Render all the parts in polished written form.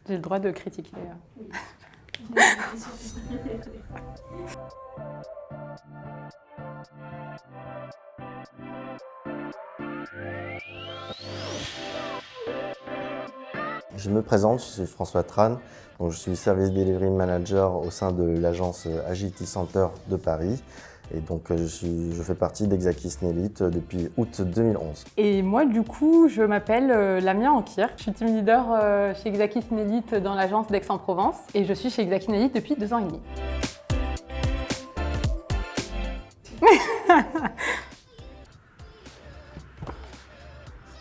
J'ai le droit de critiquer. Je me présente, je suis François Tran, donc je suis Service Delivery Manager au sein de l'agence Agility Center de Paris. Et donc je fais partie d'Exakis Nelite depuis août 2011. Et moi, du coup, je m'appelle Lamia Ankir. Je suis team leader chez Exakis Nelite dans l'agence d'Aix-en-Provence. Et je suis chez Exakis Nelite depuis 2 ans et demi.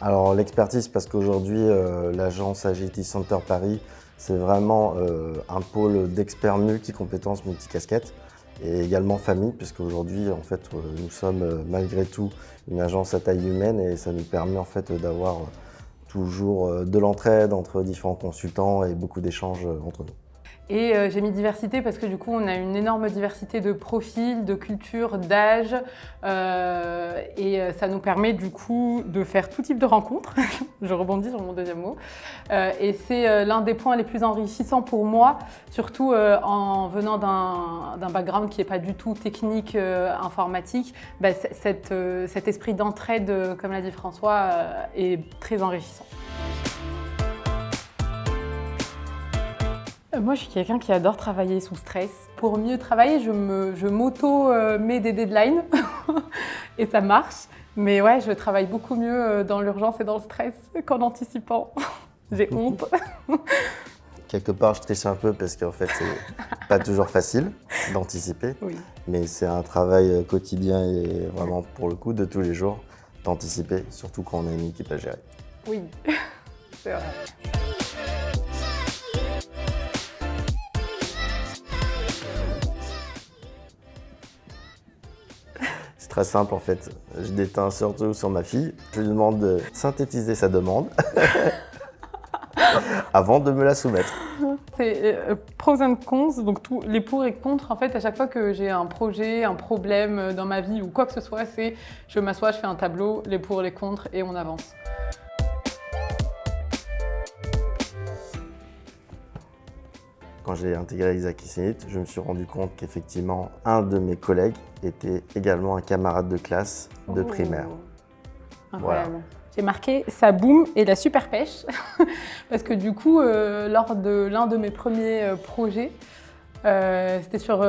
Alors l'expertise, parce qu'aujourd'hui l'agence Agility Center Paris, c'est vraiment un pôle d'experts multi-compétences, multi-casquettes et également famille, puisqu'aujourd'hui en fait nous sommes malgré tout une agence à taille humaine et ça nous permet en fait d'avoir toujours de l'entraide entre différents consultants et beaucoup d'échanges entre nous. Et j'ai mis diversité parce que du coup on a une énorme diversité de profils, de cultures, d'âge et ça nous permet du coup de faire tout type de rencontres. Je rebondis sur mon deuxième mot. Et c'est l'un des points les plus enrichissants pour moi, surtout en venant d'un background qui n'est pas du tout technique, informatique. Cet esprit d'entraide, comme l'a dit François, est très enrichissant. Moi, je suis quelqu'un qui adore travailler sous stress. Pour mieux travailler, je m'auto-mets des deadlines et ça marche. Mais ouais, je travaille beaucoup mieux dans l'urgence et dans le stress qu'en anticipant. J'ai honte. Quelque part, je triche un peu parce qu'en fait, c'est pas toujours facile d'anticiper. Oui. Mais c'est un travail quotidien et vraiment pour le coup de tous les jours d'anticiper, surtout quand on a une équipe à gérer. Oui, c'est vrai. C'est très simple en fait. Je déteins surtout sur ma fille. Je lui demande de synthétiser sa demande avant de me la soumettre. C'est pros and cons, donc tous les pour et contre. En fait, à chaque fois que j'ai un projet, un problème dans ma vie ou quoi que ce soit, c'est je m'assois, je fais un tableau, les pour, les contre et on avance. Quand j'ai intégré Exakis Nelite, je me suis rendu compte qu'effectivement, un de mes collègues était également un camarade de classe de primaire. Incroyable. Voilà. J'ai marqué ça boum et la super pêche parce que du coup, lors de l'un de mes premiers projets, c'était sur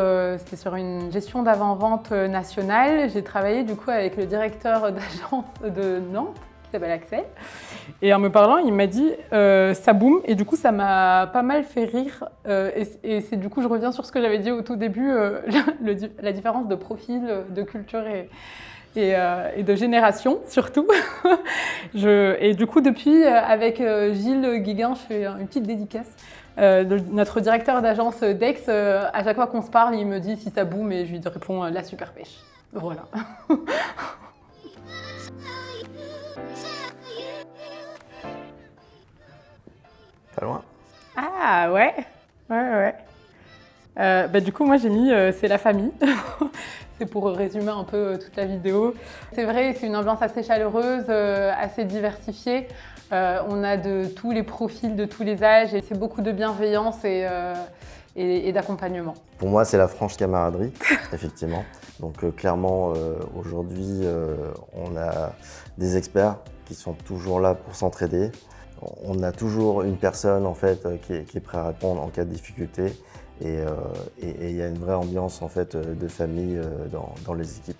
une gestion d'avant-vente nationale. J'ai travaillé du coup avec le directeur d'agence de Nantes, qui s'appelle Axel. Et en me parlant, il m'a dit ça boum, et du coup ça m'a pas mal fait rire. Et c'est du coup, je reviens sur ce que j'avais dit au tout début, la différence de profil, de culture et de génération surtout. Et du coup, depuis, avec Gilles Guiguin, je fais une petite dédicace. Notre directeur d'agence d'Aix, à chaque fois qu'on se parle, il me dit si ça boum, et je lui réponds la super pêche. Voilà. Pas loin. Ah ouais, ouais. Du coup, moi j'ai mis c'est la famille. C'est pour résumer un peu toute la vidéo. C'est vrai, c'est une ambiance assez chaleureuse, assez diversifiée. On a de tous les profils, de tous les âges, et c'est beaucoup de bienveillance et d'accompagnement. Pour moi, c'est la franche camaraderie, effectivement. Donc clairement, aujourd'hui, on a des experts qui sont toujours là pour s'entraider. On a toujours une personne en fait qui est prête à répondre en cas de difficulté et il y a une vraie ambiance en fait de famille dans les équipes.